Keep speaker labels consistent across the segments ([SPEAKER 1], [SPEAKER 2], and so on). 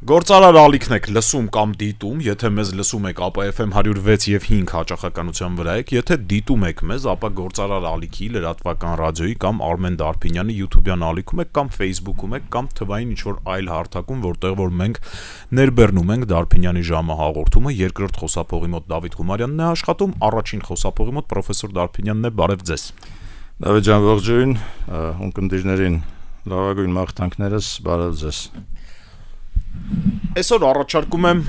[SPEAKER 1] Գործարար ալիքն եք լսում կամ դիտում, եթե մեզ լսում եք, ապա FM 106 եւ 5 հաճախականության վրա եք, եթե դիտում եք մեզ, ապա գործարար ալիքի, լրատվական ռադիոյի կամ Արմեն Դարփինյանի YouTube-յան ալիքում եք կամ Facebook-ում եք կամ թվային ինչ-որ այլ հարթակում, որտեղ որ մենք ներբեռնում ենք Դարփինյանի ժամը հաղորդումը, երկրորդ խոսափողի մոտ Դավիթ Ղումարյանն է աշխատում, առաջին խոսափողի մոտ պրոֆեսոր Դարփինյանն է, բարև ձեզ։
[SPEAKER 2] Դավիթ ջան, ողջույն, ունկնդիրներին լավագույն մաղթանքներս, բարև ձեզ։
[SPEAKER 1] Այսօր առաջարկում եմ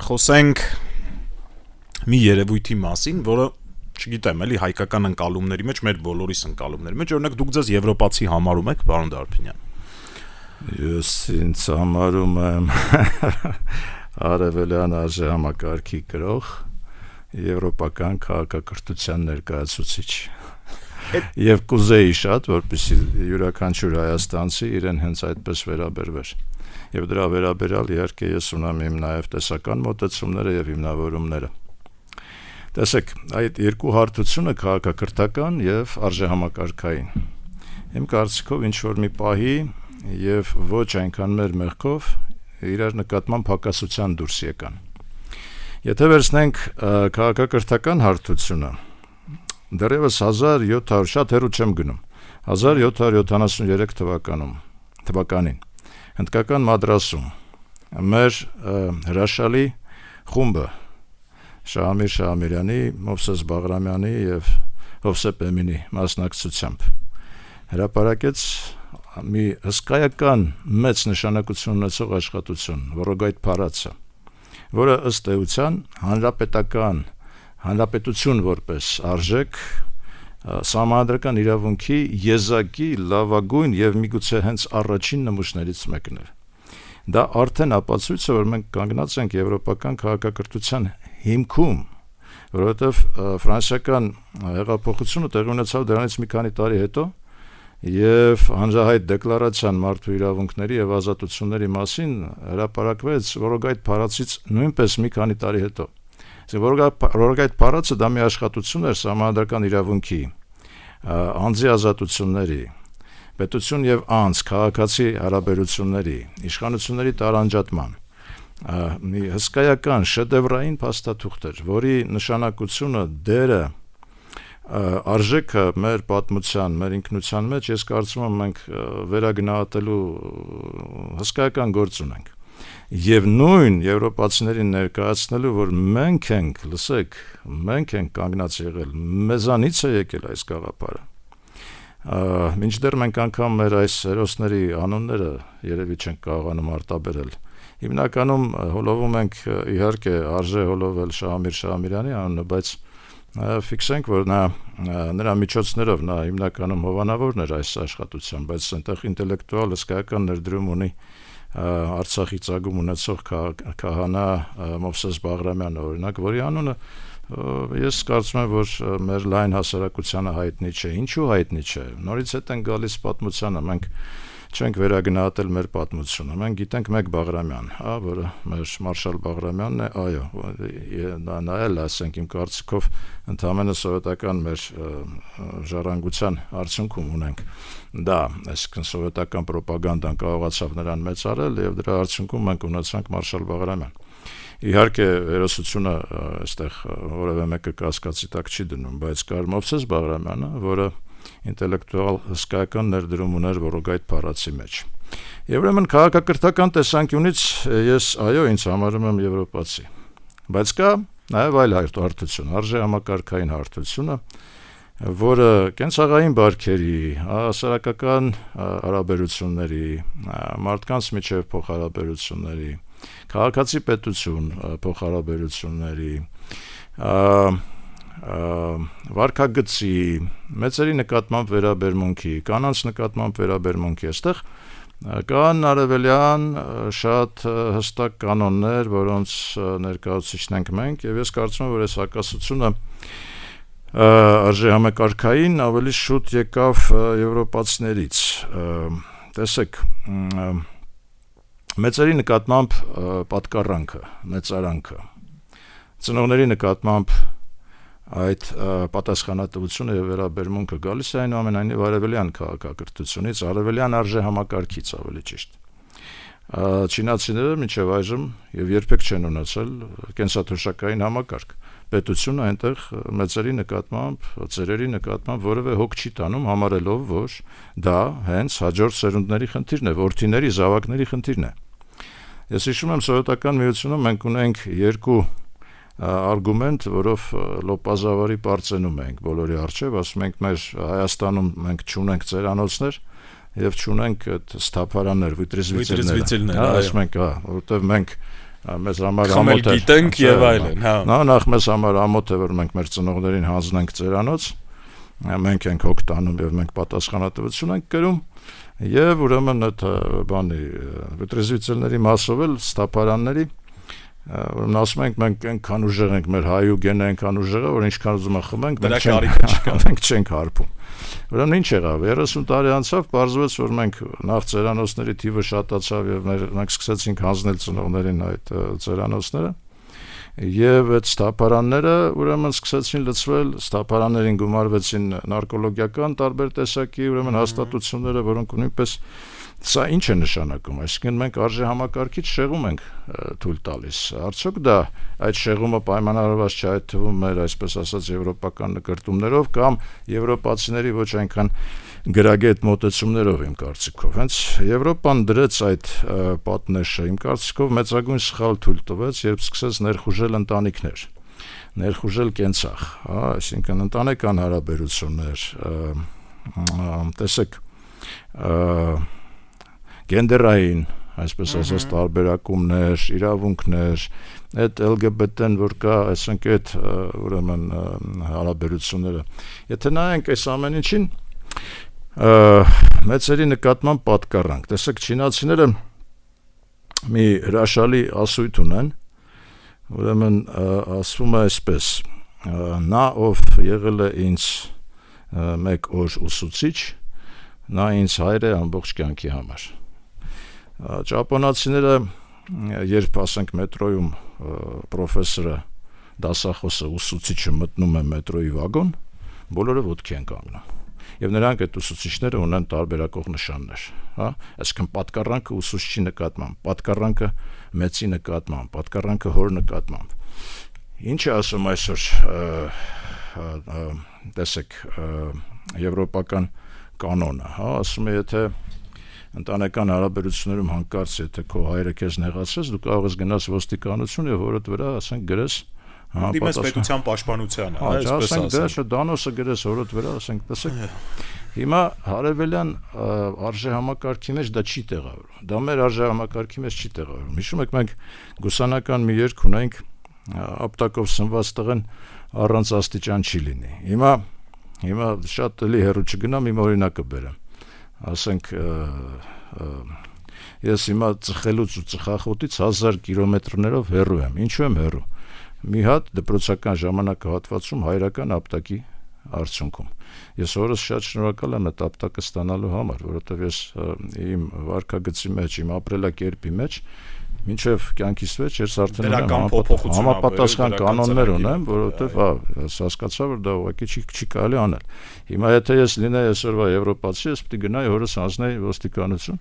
[SPEAKER 1] խոսենք մի երևույթի մասին, որը, չգիտեմ, էլի հայկական ընկալումների մեջ, մեր բոլորիս ընկալումների մեջ, օրինակ դուք ձեզ եվրոպացի համարում եք, պարոն Դարփինյան։
[SPEAKER 2] Ես ինձ համարում եմ արևելյան արժեհամակարգի գրող, եվրոպական քաղաքակրթության ներկայացուցիչ։ Եվ կուզեի շատ, որպեսզի յուրաքանչյուր հայաստանցի իրեն հենց այդպես վերաբերվեր։ Եվ դրա վերաբերյալ իհարկե ես ունեմ իմ նաև տեսական մոտեցումները եւ հիմնավորումները։ Տեսեք, այդ երկու հարթությունը քաղաքակրթական եւ արժեհամակարգային։ Իմ կարծիքով ինչ որ մի պահի եւ ոչ այնքան մեր մեղքով իրար նկատմամբ հակասության դուրս եկան։ Եթե վերցնենք քաղաքակրթական հարթությունը, դեռևս 1700 շատ հեռու չեմ գնում, 1773 թվականին հնդկական Մադրասում մեր հրաշալի խումբը Շահամիր Շահամիրյանի, Մովսես Բաղրամյանի եւ Հովսեփ Էմինի մասնակցությամբ հրապարակեց մի հսկայական մեծ նշանակություն ունեցող աշխատություն, Որոգայթ փառացը, որը ըստ էության հանրապետություն որպես արժեք սահմանադրական իրավունքի եզակի լավագույն եւ միգուցե հենց առաջին նմուշներից մեկն էր։ Դա արդեն ապացույց է, որ մենք կանգնած ենք եվրոպական քաղաքակրթության հիմքում, որովհետեւ ֆրանսիական հեղափոխությունը տեղի ունեցավ դրանից մի քանի տարի հետո եւ հանրահայտ դեկլարացիան մարդու իրավունքների եւ ազատությունների մասին հրապարակվեց Որոգայթ փառացից նույնպես մի քանի տարի հետո։ Որոգայթ փառացը դա մի աշխատություն էր սահմանադրական իրավունքի, անձի ազատությունների, պետություն եւ անձ, քաղաքացի հարաբերությունների, իշխանությունների տարանջատման, մի հսկայական շեդևրային փաստաթուղթ էր, որի նշանակությունը, դերը, արժեքը մեր պատմության, մեր ինքնության մեջ, ես կարծում եմ մենք վերագնահատելու հսկայական գործ ունենք։ Եվ նույն եվրոպացիներին ներկայացնելու, որ մենք ենք, լսեք, մենք ենք կանգնած եղել, մեզանից է եկել այս գաղափարը։ Մինչդեռ մենք անգամ մեր այս հերոսների անունները երևի չենք կարողանում արտաբերել։ Հիմնականում հոլովում ենք իհարկե արժե հոլովել Շահամիր Շահամիրյանի անունը, բայց ֆիքսենք, որ նրա միջոցներով նա հիմնականում հովանավորն էր այս աշխատության, բայց այնտեղ ինտելեկտուալ հսկայական ներդրում ունի Արցախի ծագում ունեցող քահանա Մովսես Բաղրամյանը, օրինակ, որի անունը ես կարծում եմ, որ մեր լայն հասարակությանը հայտնի չէ։ Ինչու հայտնի չէ։ Նորից հետ են գալիս պատմությանը, մենք չենք վերագնահատել մեր պատմությունը։ Մենք գիտենք մեկ Բաղրամյան, որը մեր Մարշալ Բաղրամյանն է, այո, նա էլ, ասենք իմ կարծիքով, ընդհանրապես սովետական մեր ժառանգության արդյունքում ունենք դա, այսինքն սովետական ռոպագանդան կարողացավ նրան մեծարել եւ դրա արդյունքում մենք ունեցանք Մարշալ Բաղրամյան։ Իհարկե հերոսությունը այստեղ որևէ մեկը կասկածի տակ չի դնում, բայց կար Մովսես Բաղրամյանը, որը ինտելեկտուալ հսկայական ներդրում ուներ Որոգայթ փառացի մեջ։ Եվ ուրեմն քաղաքակրթական տեսանկյունից ես այո ինձ համարում եմ եվրոպացի։ Բայց կա նաև այլ հարթություն, արժեհամակարգային հարթությունը, որը կենցաղային բարքերի, հասարակական հարաբերությունների, մարդկանց միջև փոխհարաբերությունների, քաղաքացի պետություն փոխհարաբերությունների, վարքագծի, մեծերի նկատմամբ վերաբերմունքի, կանանց նկատմամբ վերաբերմունքի, այստեղ կան արևելյան շատ հստակ կանոններ, որոնց ներկայացուցիչն ենք մենք, եւ ես կարծում եմ, որ այս հակասությունը արժեհամակարգային ավելի շուտ եկավ եվրոպացիներից։ Տեսեք, մեծերի նկատմամբ պատկառանքը, մեծարանքը, ծնողների նկատմամբ այդ պատասխանատվությունը եւ վերաբերմունքը գալիս է այնուամենայնիվ արևելյան քաղաքակրթությունից, արևելյան արժեհամակարգից ավելի ճիշտ։ Չինացիները մինչև այժմ եւ երբեք չեն ունեցել կենսաթոշակային համակարգ։ Պետությունը այնտեղ մեծերի նկատմամբ, ծերերի նկատմամբ որևէ հոգ չի տանում, համարելով, որ դա հենց հաջորդ սերունդների խնդիրն է, որդիների, զավակների խնդիրն է։ Ես հիշում եմ սովետական միությունում մենք ունենք երկու արգումենտ, որով լոպազավարի պարծենում ենք բոլորի առջև, ասում ենք մեր Հայաստանում մենք չունենք ծերանոցներ եւ չունենք այդ սթափարաններ, վիտրիզվիցելներ, ասում ենք, որովհետեւ մենք մեզ համար ամոթ է
[SPEAKER 1] գիտենք եւ այլն, հա։
[SPEAKER 2] Նախ մեզ համար ամոթ է, որ մենք մեր ծնողներին հանձնենք ծերանոց, մենք ենք հոգ տանում եւ մենք պատասխանատվություն ենք կրում եւ ուրեմն այդ բանի վիտրիզվիցելների մասով էլ սթափարանների ուրեմն ասում ենք մենք այնքան ուժեղ ենք, մեր հայու գենը այնքան ուժեղ է, որ ինչքան ուզում ենք խմենք, մենք չենք հարբում։ Ուրեմն ինչ եղավ, 30 տարի անցավ, պարզվեց, որ մենք նախ ծերանոցների թիվը շատացավ եւ մենք սկսեցինք հանձնել ծնողներին այդ ծերանոցները եւ այդ սթափարանները ուրեմն սկսեցին լցվել, սթափարաններին գումարվեցին նարկոլոգիական տարբեր տեսակի ուրեմն հաստատությունները, որոնք նույնպես սա ինչ է նշանակում, այսինքն մենք արժե համակարգից շեղում ենք թույլ տալիս, արդյոք դա այդ շեղումը պայմանավորված չէ այդ թվում մեր այսպես ասած եվրոպական նկրտումներով կամ եվրոպացիների ոչ այնքան գրագետ մոտեցումներով իմ կարծիքով, հենց Եվրոպան դրեց այդ պատնեշը իմ կարծիքով մեծագույն սխալ թույլ տվեց, երբ սկսեց ներխուժել ընտանիքներ, ներխուժել կենցաղ, այսինքն ընտանեկան հարաբերություններ, տեսեք գենդերային, այսպես ասած տարբերակումներ, իրավունքներ, այդ LGBT-ն որ կա, այսինքն այդ ուրեմն հարաբերությունները։ Եթե նայենք այս ամեն ինչին, մեծերի նկատմամբ պատկառանք։ Տեսեք, չինացիները մի հրաշալի ասույթ ունեն, ուրեմն ասվում է այսպես. նա ով եղել է ինձ մեկ օր ուսուցիչ, նա ինձ հայր է ամբողջ կյանքի համար։ Ճապոնացիները, երբ ասենք մետրոյում պրոֆեսորը, դասախոսը, ուսուցիչը մտնում է մետրոյի վագոն, բոլորը ոտքի են կանգնում։ Եվ նրանք այդ ուսուցիչները ունեն տարբերակող նշաններ, հա, այսինքն պատկառանքը ուսուցչի նկատմամբ, պատկառանքը մեծի նկատմամբ, պատկառանքը հոր նկատմամբ։ Ինչ է ասում այսօր, տեսեք, եվրոպական կանոնը, հա, ասում է, եթե ընտանեկան հարաբերություններում հանկարծ եթե քո հայրը քեզ նեղացրեց, դու կարող ես գնաս ոստիկանություն եւ հորդ վրա, ասենք, գրես
[SPEAKER 1] դիմես պետության պաշտպանությանը,
[SPEAKER 2] այսպես ասենք, դանոսը գրես հորդ վրա, ասենք, տեսեք։ Հիմա հարևելյան արժե համակարգի մեջ դա չի տեղավորվում։ Դա մեր արժե համակարգի մեջ չի տեղավորվում։ Հիշում եք մենք գուսանական մի երգ ունենք ապտակով սնված տղեն առանց աստիճան չի լինի։ Հիմա շատ էլի հեռու չգնամ, իմ օրինակը բերեմ։ Ասենք ես հիմա ծխելուց ու ծխախոտից 1000 կիլոմետրներով հեռու եմ։ Ինչու եմ հեռու։ Մի հատ դպրոցական ժամանակահատվածում հայրական ապտակի արդյունքում։ Ես օրս շատ շնորհակալ եմ այդ ապտակը ստանալու համար, որովհետև ես իմ վարքագծի մեջ, իմ ապրելակերպի մեջ մինչև կյանքիս վերջ ես արդեն համապատասխան կանոններ ունեմ, որովհետև հասկացա, որ դա ուղղակի չի կարելի անել։ Հիմա եթե ես լինեի այսօրվա եվրոպացի, ես պետք է գնայի հորս հանձնեի ոստիկանություն,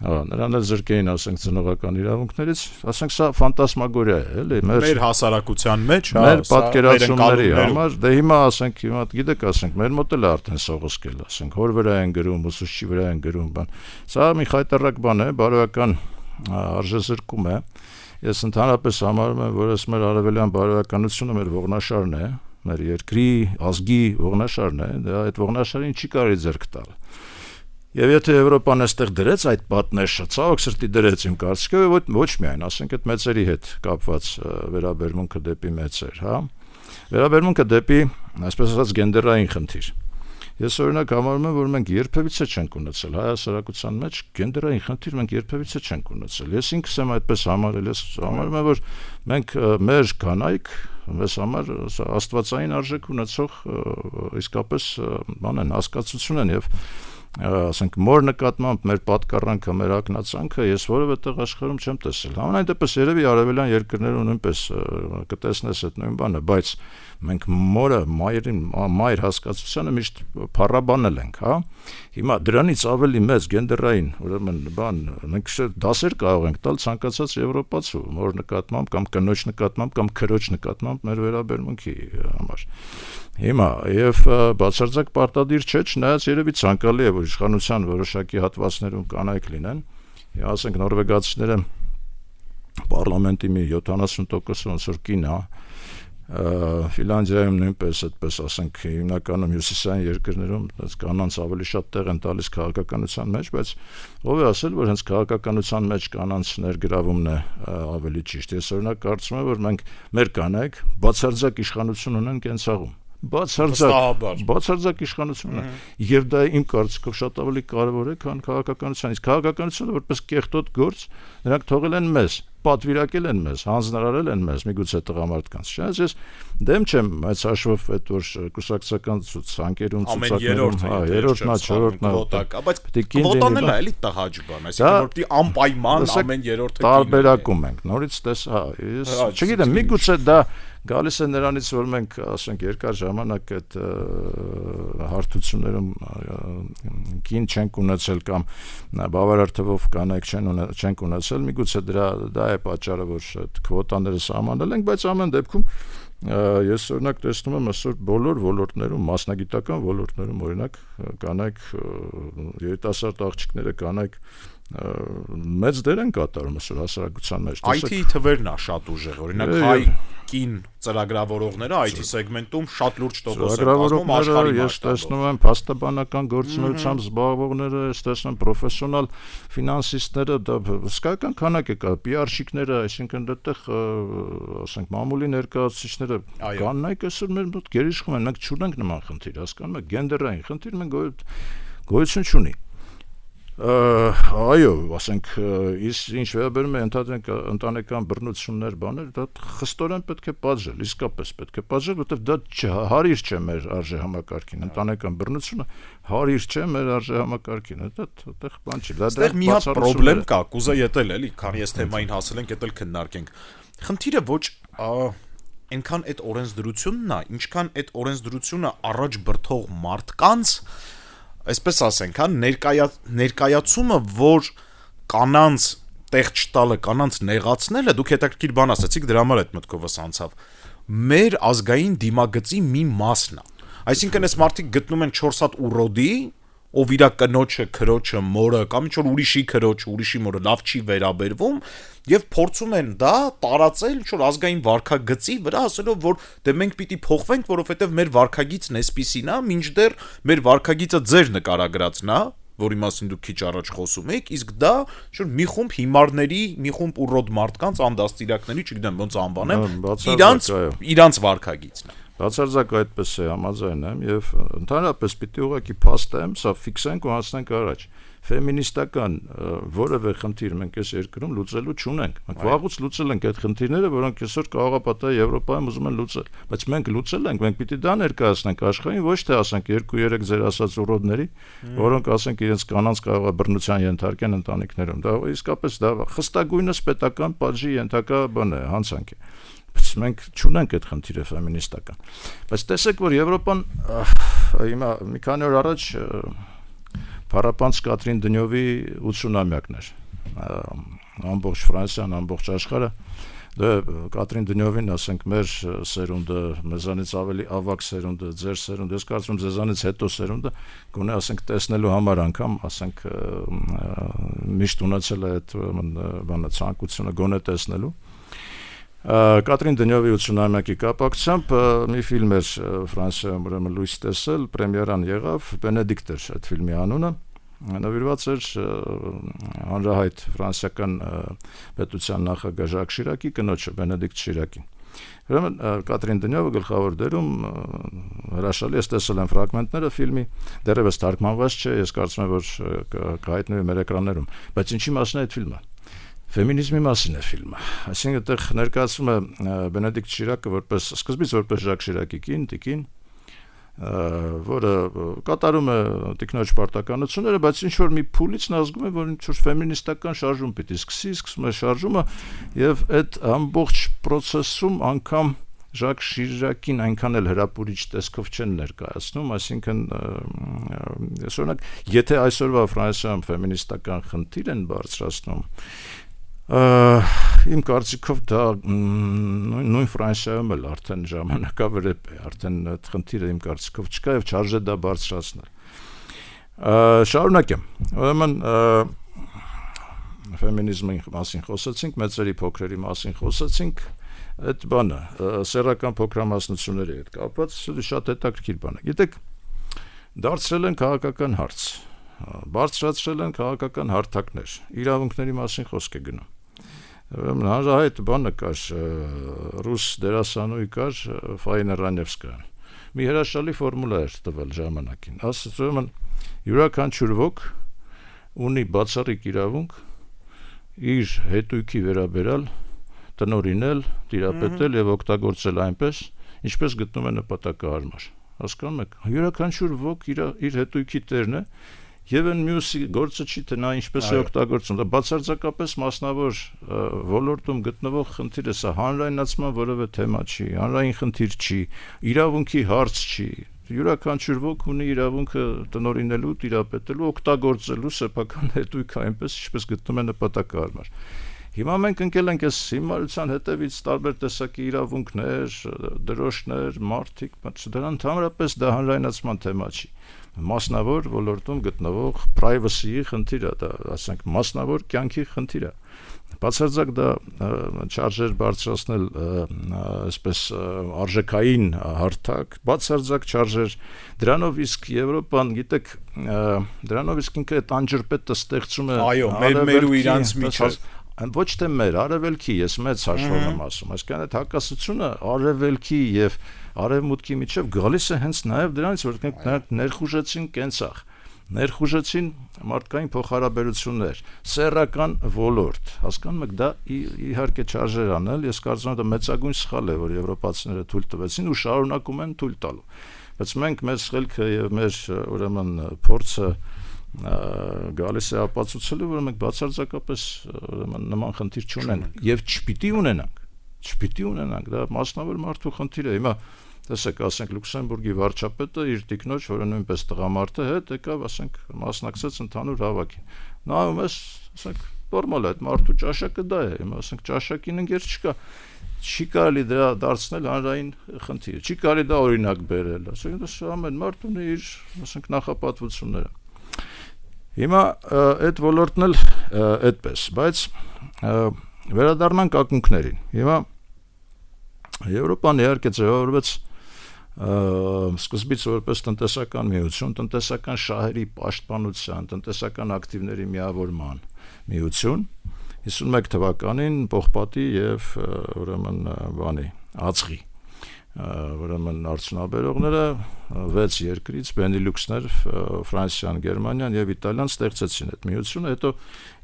[SPEAKER 2] նրան էլ զրկեին, ասենք, ծնողական իրավունքներից, ասենք, սա ֆանտասմագորիա է, էլի, մեր
[SPEAKER 1] հասարակության մեջ,
[SPEAKER 2] մեր պատկերացումների համար, դե հիմա ասենք, հիմա գիտեք, ասենք, մեր մոտ էլ արդեն սողոսկել, ասենք, հոր վրա են գրում, ուսուցչի վրա են գրում, բան։ Սա մի խայտառակ բան է, բարոյական արժեզրկում է։ Ես ընդհանրապես համարում եմ, որ այս մեր արևելյան բարոյականությունը մեր ողնաշարն է, մեր երկրի, ազգի ողնաշարն է, դա այդ ողնաշարին չի կարելի ձեռք տալ։ Եվ եթե Եվրոպան այստեղ դրեց այդ պատնեշը, ցավոք սրտի դրեց իմ կարծիքով, ոչ միայն, ասենք, այդ մեծերի հետ կապված վերաբերմունքը դեպի մեծեր, հա։ Վերաբերմունքը դեպի, այսպես ասած, գենդերային խնդիր։ Ես օրինակ համարում եմ, որ մենք երբևիցե չենք ունեցել հայ հասարակության մեջ գենդերային խնդիր մենք երբևիցե չենք ունեցել։ Ես ինքս եմ այդպես համարել, ես համարում եմ, որ մենք մեր կանայք մեզ համար աստվածային արժեք ունեցող իսկապես բան են, հասկացություն են եւ ասենք մոր նկատմամբ մեր պատկառանքը, մեր ակնածանքը ես որևէ տեղ աշխարհում չեմ տեսել։ Համենայն դեպս երևի արևելյան երկրներում նույնպես կտեսնես այդ նույն բանը, բայց մենք մորը մայր հասկացությանը միշտ փառաբանել ենք, հա։ Հիմա դրանից ավելի մեծ գենդերային, ուրեմն մենք դասեր կարող ենք տալ ցանկացած եվրոպացու մոր նկատմամբ կամ կնոջ նկատմամբ կամ քրոջ նկատմամբ մեր վերաբերմունքի համար։ Հիմա եւ բացարձակ պարտադիր չէ, չնայած երևի ցանկալի է, որ իշխանության որոշակի հատվածներում կանայք լինեն։ Ասենք նորվեգացիները պարլամենտի մի 70% ոնց որ կին է, Ֆինլանդիայում նույնպես այդպես, ասենք հիմնականում հյուսիսային երկրներում կանանց ավելի շատ տեղ են տալիս քաղաքականության մեջ, բայց ով է ասել, որ հենց քաղաքականության մեջ կանանց ներգրավումն է ավելի ճիշտ։ Ես օրինակ կարծում եմ, որ մենք մեր կանայք բացարձակ իշխանություն ունեն կենցաղում։ Բացարձակ իշխանություն է։ Եվ դա իմ կարծիքով շատ ավելի կարևոր է, քան քաղաքականությունը։ Իսկ քաղաքականությունը որպես կեղտոտ գործ նրանք թողել են մեզ, պատվիրակել են մեզ, հանձնարարել են մեզ, միգուցե տղամարդկանց։ Չնայած ես դեմ չեմ այս հաշվով այդ որ կուսակցական ցանկերում ցուցակներում, երրորդնա, չորրորդնա,
[SPEAKER 1] բայց կվոտանել է էլի տհաճ բան, այսինքն որ դի անպայման ամեն երրորդը
[SPEAKER 2] տարբերակում ենք։ Նորից տես, ես չգիտեմ, միգուցե դա գալիս է նրանից, որ մենք, ասենք, երկար ժամանակ այդ հարթություններում կին չենք ունեցել կամ բավարար թվով կանայք չենք ունեցել, միգուցե դա է պատճառը, որ այդ քվոտաները սահմանել ենք, բայց ամեն դեպքում ես օրինակ տեսնում եմ այսօր բոլոր ոլորտներում, մասնագիտական ոլորտներում օրինակ կանայք, երիտասարդ աղջիկները կանայք մեծ դեր են կատարում այսօր հասարակության մեջ։
[SPEAKER 1] IT թվերն է շատ ուժեղ, օրինակ հայ կին ծրագրավորողները IT սեգմենտում շատ լուրջ տոկոս են կազմում աշխարհի
[SPEAKER 2] մասշտաբով։ Ես տեսնում եմ փաստաբանական գործունեությամբ զբաղվողները, ես տեսնում եմ պրոֆեսիոնալ ֆինանսիստները, դա հսկայական քանակ է կա, PR-շիկները, այսինքն դեռ ասենք մամուլի ներկայացուցիչները կանայք այսօր մեր մոտ գերիշխում են, մենք չունենք նման խնդիր, հասկանում եք, գենդերային խնդիր մենք գոյություն չունի։ Այո, ասենք, ինչ վերաբերում է ընտանեկան բռնություններ, բաներ, դա խստորեն պետք է պատժել, իսկապես պետք է պատժել, որովհետև դա հարիր չէ մեր արժեհամակարգին, ընտանեկան բռնությունը հարիր չէ մեր արժեհամակարգին, դա այդտեղ բան չի։
[SPEAKER 1] Այստեղ մի հատ խնդրեմ կա, կուզա ետել էլի, քանի ես թեմային հասել ենք, ետել քննարկենք։ Խնդիրը ոչ այնքան այդ օրենսդրությունն է, ինչքան այդ օրենսդրությունը առաջ բրթող մարդկանց այսպես ասենք, հա, ներկայացումը, որ կանանց տեղ չտալը, կանանց նեղացնելը, դուք հետաքրքիր բան ասացիք, դրա համար այդ մտքովս անցավ, մեր ազգային դիմագծի մի մասն է։ Այսինքն այս մարդիկ գտնում են 4 հատ ուռոդի, ով իր կնոջը, քրոջը, մորը կամ ինչ որ ուրիշի քրոջը, ուրիշի մորը լավ չի վերաբերվում եւ փորձում են դա տարածել ինչ որ ազգային վարքագծի վրա, ասելով որ դե մենք պիտի փոխվենք, որովհետեւ մեր վարքագիծն էսպիսին է, մինչդեռ մեր վարքագիծը ձեր նկարագրածն է, որի մասին դուք քիչ առաջ խոսում եք, իսկ դա ինչ որ մի խումբ հիմարների, մի խումբ ուռոդ մարդկանց, անդաստիրակների, չգիտեմ ոնց անվանեմ, իրանց վարքագիծն է։
[SPEAKER 2] Բացարձակ այդպես է, համաձայն եմ եւ ընդհանրապես պիտի ուղղակի փաստեմ, սա ֆիքսենք ու հասնենք առաջ։ Ֆեմինիստական որևէ խնդիր մենք այս երկրում լուծելու չունենք։ Մենք վաղուց լուծել ենք այդ խնդիրները, որոնք այսօր կաղապատա Եվրոպայում ուզում են լուծել, բայց մենք լուծել ենք, մենք պիտի դա ներկայացնենք աշխարհին, ոչ թե ասենք 2-3 ձեր ասած ուռոդների, որոնք ասենք իրենց կանանց կարող է բռնության ենթարկեն ընտանիքներում։ Դա իսկապես դա խստագույնս պետական պատժի ենթակա բան է, հանցանք է։ Մենք չունենք այդ խնդիրը ֆեմինիստական։ Բայց տեսեք, որ Եվրոպան հիմա մի քանի օր առաջ Փառապանց Կատրին Դնյովի 80-ամյակն էր։ Ամբողջ Ֆրանսիան, ամբողջ աշխարհը դե Կատրին Դնյովին, ասենք, մեր սերունդը, մեզանից ավելի ավագ սերունդը, ձեր սերունդը, ես կարծում եմ ձեզանից հետո սերունդը գոնե, ասենք, տեսնելու համար անգամ, ասենք, միշտ ունեցել է այդ բանը ցանկությունը գոնե տեսնելու։ Կատրին Դնյովի 80-ամյակի կապակցությամբ մի ֆիլմ էր Ֆրանսիայում, ուրեմն լույս տեսել, պրեմիերան եղավ, Բենեդիկտ էր այդ ֆիլմի անունը, նվիրված էր հանրահայտ ֆրանսիական պետության նախագահ Ժակ Շիրակի կնոջը, Բենեդիկտ Շիրակին։ Ուրեմն Կատրին Դնյովը գլխավոր դերում, հրաշալի, ես տեսել եմ ֆրագմենտները ֆիլմի, դեռևս թարգմանված չէ, ես կարծում եմ, որ կհայտնվի մեր էկրաններում, բայց ինչի մասին է այդ ֆիլմը։ Ֆեմինիզմի մասին է ֆիլմը, այսինքն այդտեղ ներկայացվում է Բենեդիկտ Շիրակը որպես սկզբից որպես Ժակ Շիրակի կին, տիկին, որը կատարում է տիկնոջ պարտականությունները, բայց ինչ որ մի փուլից նա զգում է, որ ինչ որ ֆեմինիստական շարժում պիտի սկսում է շարժումը եւ այդ ամբողջ process-ում անգամ Ժակ Շիրակին այնքան էլ հրապուրիչ տեսքով չեն ներկայացնում, այսինքն օրինակ, եթե այսօրվա Ֆրանսիայում ֆեմինիստական խնդիր են բարձրացնում, իմ կարծիքով դա նույն Ֆրանսիայում էլ արդեն ժամանակավրեպ է, արդեն այդ խնդիրը իմ կարծիքով չկա եւ չարժե դա բարձրացնել։ Շարունակեմ։ Ուրեմն ֆեմինիզմի մասին խոսեցինք, մեծերի փոքրերի մասին խոսեցինք, այդ բանը սեռական փոքրամասնությունների հետ կապված շատ հետաքրքիր բան է։ Գիտեք, դարձրել են քաղաքական հարց, բարձրացրել են քաղաքական հարթակներ, իրավունքների մասին խոսք է գնում։ Հանրահայտ բանը կար, ռուս դերասանուհի կար Ֆայինա Ռանևսկայան։ Մի հրաշալի ֆորմուլա էր տվել ժամանակին։ Ասում են, յուրաքանչյուր ոք ունի բացառիկ իրավունք իր հետույքի վերաբերալ տնօրինել, տիրապետել եւ օգտագործել այնպես, ինչպես գտնում է նպատակահարմար։ Հասկանում եք, յուրաքանչյուր ոք իր հետույքի տերն է եւ այն մյուսի գործը չի թե նա ինչպես է օգտագործում։ Դա բացարձակապես մասնավոր ոլորտում գտնվող խնդիր է, սա հանրայնացման որևէ թեմա չի, հանրային խնդիր չի, իրավունքի հարց չի։ Յուրաքանչյուր ոք ունի իրավունքը տնօրինելու, տիրապետելու, օգտագործելու սեփական հետույքը այնպես, ինչպես գտնում է նպատակահարմար։ Հիմա մենք ընկել ենք այս հիմարության հետևից տարբեր տեսակի իրավունքներ, դրոշներ, մարդիկ, դրան ընդհանրապես դա հանրայնացման թեմա չի։ Մասնավոր ոլորտում գտնվող privacy-ի խնդիր է, դա ասենք մասնավոր կյանքի խնդիր է։ Բացարձակ դա չարժեր բարձրացնել այսպես արժեքային հարթակ, բացարձակ չարժեր դրանով իսկ Եվրոպան, գիտեք, դրանով իսկ ինքը այդ անջրպետը ստեղծում է
[SPEAKER 1] մեր ու իրանց միջև
[SPEAKER 2] ոչ թե մեր արևելքի, ես մեծ հաշվով եմ ասում, այսինքն այդ հակասությունը արևելքի եւ արևմուտքի միջև գալիս է հենց նաեւ դրանից, որ նրանք ներխուժեցին կենցաղ, ներխուժեցին մարդկային փոխհարաբերություններ, սեռական ոլորտ, հասկանում եք, դա իհարկե չարժեր անել, ես կարծում եմ դա մեծագույն սխալ է, որ եվրոպացիները թույլ տվեցին ու շարունակում են թույլ տալու, բայց մենք մեր խելքը եւ մեր ուրեմն փորձը գալիս է ապացուցելու, որ մենք բացարձակապես նման խնդիր չունենք եւ չպիտի ունենանք, դա մասնավոր մարդու խնդիր է։ Հիմա տեսեք, ասենք Լյուքսեմբուրգի վարչապետը իր տիկնոջ, որը նույնպես տղամարդ է, հետ եկավ, ասենք, մասնակցեց ընդհանուր հավաքին։ Նայում ես, ասենք, նորմալ է, այդ մարդու ճաշակը դա է, հիմա ասենք ճաշակին ընկեր չկա, չի կարելի դրա դարձնել հանրային խնդիր, չի կարելի դա օրինակ բերել, ասենք, դա ամեն մարդ ունի իր, ասենք, նախապատվությունները։ Հիմա այդ ոլորտն էլ այդպես, բայց վերադառնանք ակունքներին։ Հիմա Եվրոպան իհարկե ձևավորվեց սկզբից որպես տնտեսական միություն, տնտեսական շահերի պաշտպանության, տնտեսական ակտիվների միավորման միություն 51 թվականին Պողպատի եւ ուրեմն բանի ածղի ուրեմն արդյունաբերողները 6 երկրից Բենիլյուքսներ, Ֆրանսիան, Գերմանիան եւ Իտալիան ստեղծեցին այդ միությունը, հետո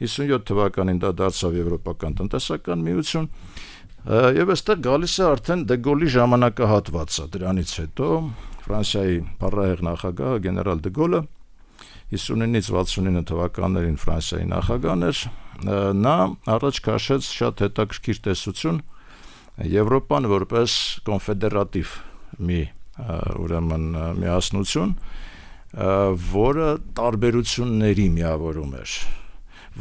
[SPEAKER 2] 57 թվականին դա դարձավ Եվրոպական տնտեսական միություն եւ այստեղ գալիս է արդեն Դե Գոլի ժամանակահատվածը, դրանից հետո Ֆրանսիայի փառահեղ նախագահ գեներալ Դե Գոլը 59-ից 69 թվականներին Ֆրանսիայի նախագահն էր, նա առաջ քաշեց շատ հետաքրքիր տեսություն Եվրոպան որպես կոնֆեդերատիվ մի ուրեմն միասնություն, որը տարբերությունների միավորում էր,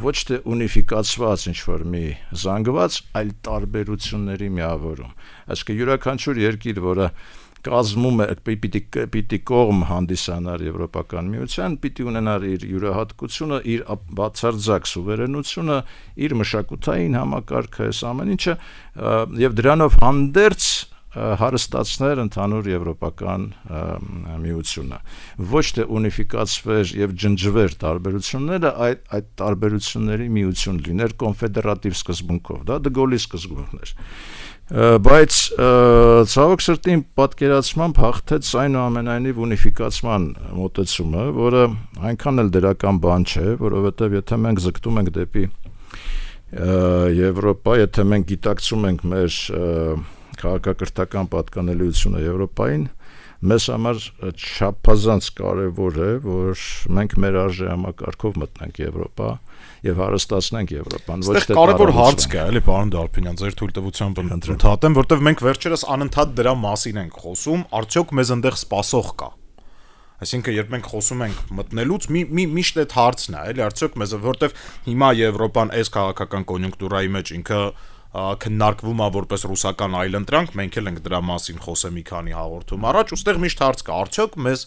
[SPEAKER 2] ոչ թե ունիֆիկացված ինչ-որ մի զանգված, այլ տարբերությունների միավորում, այսինքն յուրաքանչյուր երկիր, որը կազմում է պիտի կողմ հանդիսանար Եվրոպական միության, պիտի ունենար իր յուրահատկությունը, իր բացարձակ սուվերենությունը, իր մշակութային համակարգը, այս ամեն ինչը եւ դրանով հանդերձ հարստացներ ընդհանուր եվրոպական միությունը, ոչ թե ունիֆիկացվեր եւ ջնջվեր տարբերությունները, այդ տարբերությունների միություն լիներ կոնֆեդերատիվ սկզբունքով, դա Դե Գոլի սկզբունքն էր։ Բայց ցավոք սրտի պատկերացմամբ հաղթեց այնուամենայնիվ ունիֆիկացման մոտեցումը, որը այնքան էլ դրական բան չէ, որովհետև եթե մենք զգտում ենք դեպի Եվրոպա, եթե մենք գիտակցում ենք մեր քաղաքակրթական պատկանելիությունը Եվրոպային, մեզ համար չափազանց կարևոր է, որ մենք մեր արժե համակարգով մտնենք Եվրոպա եւ հարստացնենք Եվրոպան, ոչ թե
[SPEAKER 1] կարևոր հարց կա, էլի պարոն Դարբինյան, ձեր թույլտվությամբ ընդհատեմ, որտեվ մենք վերջերս անընդհատ դրա մասին ենք խոսում, արդյոք մեզ այնտեղ սպասող կա։ Այսինքն երբ մենք խոսում ենք մտնելուց, միշտ այդ հարցն է, էլի արդյոք մեզ, որտեվ հիմա Եվրոպան այս քաղաքական կոնյունկտուրայի մեջ ինքը քննարկվում է որպես ռուսական այլընտրանք, մենք էլ ենք դրա մասին խոսել մի քանի հաղորդում առաջ, ուստեղ միշտ հարց կա, արդյոք մեզ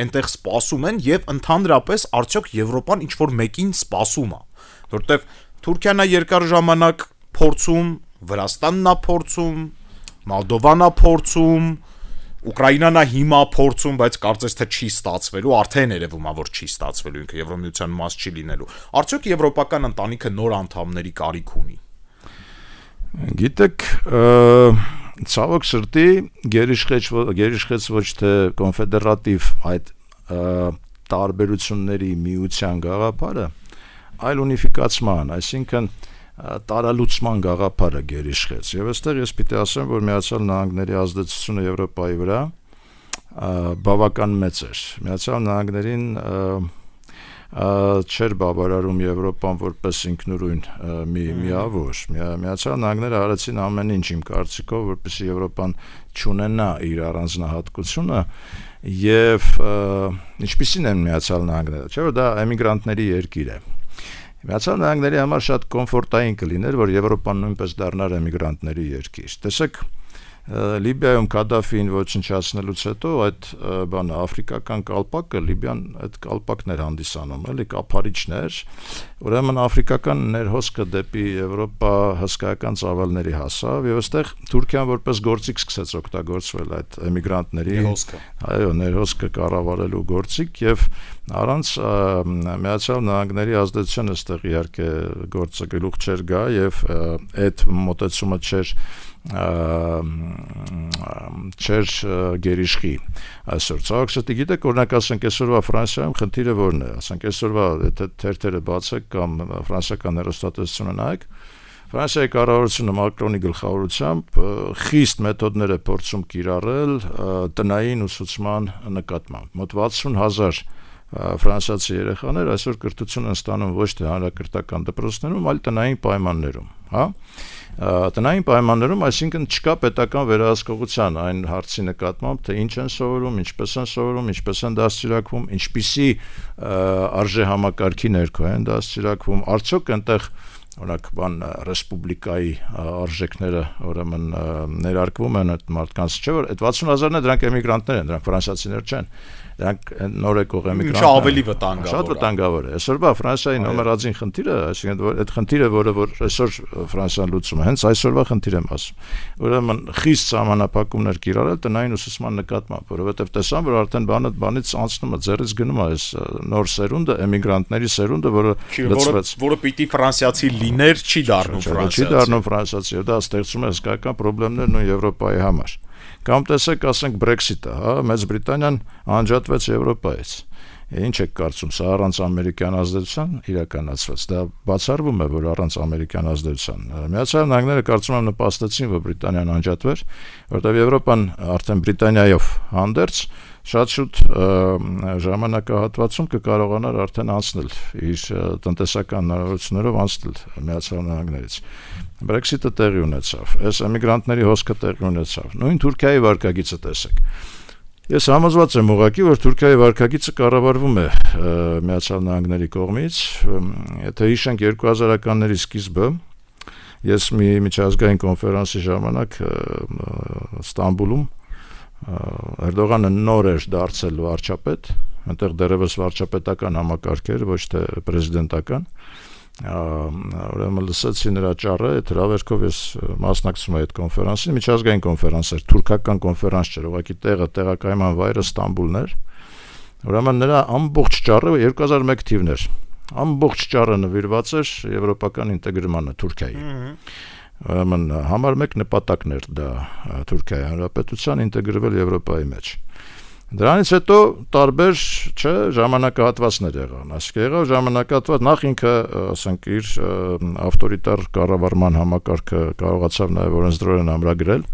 [SPEAKER 1] այնտեղ սպասում են եւ ընդհանրապես արդյոք Եվրոպան ինչ որ մեկին սպասում է, որտեվ Թուրքիան է երկար ժամանակ փորձում, Վրաստանն է փորձում, Մոլդովան է փորձում, Ուկրաինան է հիմա փորձում, բայց կարծես թե չի ստացվելու, արդեն երևում է որ չի ստացվելու, ինքը Եվրոմիության մաս չի լինելու։ Արդյոք եվրոպական ընտանիքը նոր անդամների կարիք ունի։
[SPEAKER 2] Գիտեք, ցավոք սրտի գերիշխեց ոչ թե կոնֆեդերատիվ այդ տարբերությունների միության գաղափարը, այլ ունիֆիկացման, այսինքն տարալուծման գաղափարը գերիշխեց։ Եվ այստեղ ես պիտի ասեմ, որ Միացյալ Նահանգների ազդեցությունը Եվրոպայի վրա բավական մեծ էր։ Միացյալ Նահանգներին չէր բավարարում Եվրոպան որպես ինքնուրույն միավոր։ Միացյալ Նահանգները արեցին ամեն ինչ իմ կարծիքով, որպեսզի Եվրոպան չունենա իր առանձնահատկությունը եւ ինչպիսին են Միացյալ Նահանգները, չէ՞ որ դա էմիգրանտների երկիր է։ Միացյալ Նահանգների համար շատ կոմֆորտային կլիներ, որ Եվրոպան նույնպես դառնար էմիգրանտների երկիր։ Տեսեք, Լիբիայում Կադաֆին ոչնչացնելուց հետո այդ բանը աֆրիկական կալպակը Լիբիան այդ կալպակներ հանդիսանում, էլի կափարիչներ, ուրեմն աֆրիկական ներհոսքը դեպի Եվրոպա հսկայական ծավալների հասավ եւ այստեղ Թուրքիան որպես գործիք սկսեց օգտագործվել այդ էմիգրանտների ներհոսքը կառավարելու գործիք եւ առանց Միացյալ Նահանգների ազդեցության այստեղ իհարկե գործը գլուխ չէր գա եւ այդ մոտեցումը չէր գերիշխի այսօր։ Ցավոք սրտի գիտեք, օրինակ ասենք այսօրվա Ֆրանսիայում խնդիրը որն է, ասենք այսօրվա եթե թերթերը բացեք կամ ֆրանսիական հեռուստատեսությունը նայեք, Ֆրանսիայի կառավարությունը Մակրոնի գլխավորությամբ խիստ մեթոդներ է փորձում կիրառել տնային ուսուցման նկատմամբ։ Մոտ 60,000 ֆրանսիացի երեխաներ այսօր կրթություն են ստանում ոչ թե հանրակրթական դպրոցներում, այլ տնային պայմաններում, հա։ Տնային պայմաններում, այսինքն չկա պետական վերահսկողության այն հարցի նկատմամբ, թե ինչ են սովորում, ինչպես են սովորում, ինչպես են դաստիարակվում, ինչպիսի արժե համակարգի ներքո են դաստիարակվում, արդյոք այնտեղ օրինակ բան ռեսպուբլիկայի արժեքները ուրեմն ներարկվում են այդ մարդկանց, չէ՞ որ այդ 60,000-ն է դրանք էմիգրանտներ են, դրանք ֆրանսիացիներ չեն, դրանք նոր եկող էմիգրանտներ են։
[SPEAKER 1] Ինչ ավելի վտանգավոր է։
[SPEAKER 2] Շատ վտանգավոր է։ Այսօրվա Ֆրանսիայի նոմերածին խնդիրը, այսինքն այդ խնդիրը, որ այսօր Ֆրանսիան լուծում է, հենց այսօրվա խնդիր եմ ասում։ Ուրեմն խիստ սահմանափակումներ կիրառել տնային ուսուցման նկատմամբ, որովհետև տեսան, որ արդեն բանից անցնում է, ձեռից գնում է այս նոր սերունդը, էմիգրանտների սերունդը, որը լծվեց,
[SPEAKER 1] որը պիտի ֆրանսիացի լիներ, չի դառնում ֆրանսիացի։
[SPEAKER 2] Չի դառնում ֆրանսիացի, դա ստեղծում է հսկայական խնդիրներ նույն Եվրոպայի համար։ Կամ տեսեք, ասենք Brexit-ը, հա, Մեծ Բրիտանիան անջատվեց Եվրոպայից։ Ինչ եք կարծում, սա առանց ամերիկյան ազդեցության իրականացվեց։ Դա բացառվում է, որ առանց ամերիկյան ազդեցության։ Միացյալ Նահանգները կարծում եմ նպաստեցին, որ Բրիտանիան անջատվեր, որտեղ Եվրոպան արդեն Բրիտանիայով հանդերձ շատ շուտ ժամանակահատվածում կկարողանար արդեն անցնել իր տնտեսական հնարավորություններով անցնել Միացյալ Նահանգներից։ Brexit-ը տեղի ունեցավ, այս էմիգրանտների հոսքը տեղի ունեցավ։ Նույն Թուրքիայի վարկագիծը տեսեք։ Ես համոզված եմ ուղղակի, որ Թուրքիայի վարկագիծը կառավարվում է Միացյալ Նահանգների կողմից, եթե հիշենք 2000-ականների սկիզբը, ես մի միջազգային կոնֆերանսի ժամանակ Ստամբուլում Էրդողանը նոր էր դարձել վարչապետ, այնտեղ դեռևս վարչապետական համակարգ էր, ոչ թե պրեզիդենտական, ուրեմն լսեցի նրա ճառը, այդ հրավերքով ես մասնակցում եմ այդ կոնֆերանսին, միջազգային կոնֆերանս էր, թուրքական կոնֆերանս չէր, ուղղակի տեղակայման վայրը Ստամբուլն էր, ուրեմն նրա ամբողջ ճառը 2001 թիվն էր, ամբողջ ճառը նվիրված էր եվրոպական ինտեգրմանը Թուրքիայի։ Ուրեմն համար մեկ նպատակն էր դա Թուրքիայի Հանրապետության ինտեգրվել Եվրոպայի մեջ։ Դրանից հետո տարբեր, չէ, ժամանակահատվածներ եղան։ Այսինքն եղավ ժամանակահատված, նախ ինքը, ասենք, իր ավտորիտար կառավարման համակարգը կարողացավ նաև օրենսդրորեն ամրագրել,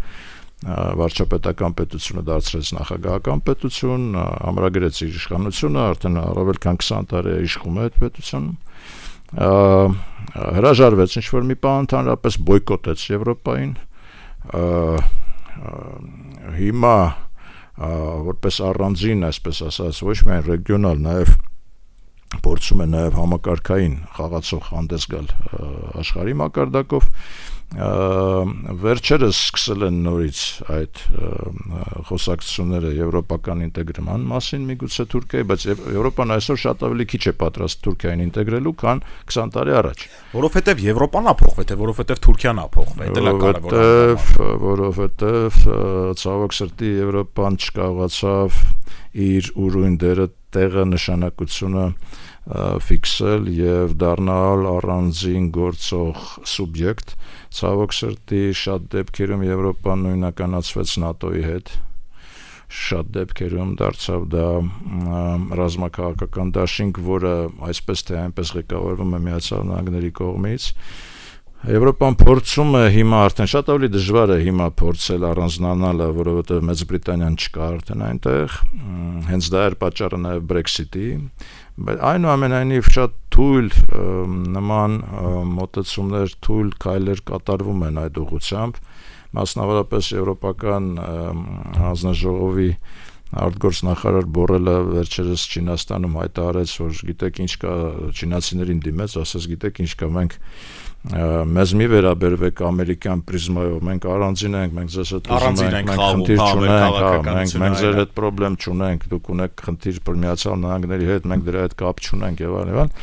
[SPEAKER 2] վարչապետական պետությունը դարձրեց նախագահական պետություն, ամրագրեց իր իշխանությունը, արդեն առավել քան 20 տարի է իշխում է այդ պետությունում, հրաժարվեց ինչ-որ մի բան, ընդհանրապես բոյկոտեց Եվրոպային, հիմա որպես առանձին, այսպես ասած, ոչ միայն ռեգիոնալ, նաև փորձում է նաև համակարգային խաղացող հանդես գալ աշխարհի մակարդակով, վերջերս սկսել են նորից այդ խոսակցությունները եվրոպական ինտեգրման մասին միգուցե Թուրքիայի, բայց Եվրոպան այսօր շատ ավելի քիչ է պատրաստ Թուրքիային ինտեգրելու, քան 20 տարի առաջ։
[SPEAKER 1] Որովհետև Եվրոպան ա փոխվել, թե որովհետև Թուրքիան ա փոխվել, դա է կարևորը։
[SPEAKER 2] Որովհետև ցավոք սրտի Եվրոպան չկարողացավ իր ուրույն տեղը նշանակությունը ֆիքսել եւ դառնալ առանձին գործող սուբյեկտ, ցավոք սրտի շատ դեպքերում Եվրոպան նույնականացվեց ՆԱՏՕ-ի հետ, շատ դեպքերում դարձավ դա ռազմաքաղաքական դաշինք, որը այսպես թե այնպես ղեկավարվում է Միացյալ Նահանգների կողմից։ Եվրոպան փորձում է հիմա արդեն շատ ավելի դժվար է հիմա փորձել առանձնանալը, որովհետև Մեծ Բրիտանիան չկա արդեն այնտեղ, հենց դա էր պատճառը նաև Brexit-ի, բայց այնուամենայնիվ շատ թույլ նման մոտեցումներ, թույլ քայլեր կատարվում են այդ ուղղությամբ, մասնավորապես Եվրոպական հանձնաժողովի արտգործնախարար Բորելը վերջերս Չինաստանում հայտարարեց, որ գիտեք ինչ կա, չինացիներին դիմեց, ասես գիտեք ինչ կա, մենք մեզ մի վերաբերվեք ամերիկյան պրիզմայով, մենք առանձին ենք, մենք ձեզ հետ ուզում ենք, մենք խնդիր չունենք, մենք ձեր հետ պրոբլեմ չունենք, դուք ունեք խնդիր Միացյալ Նահանգների հետ, մենք դրա հետ կապ չունենք եւ այլն,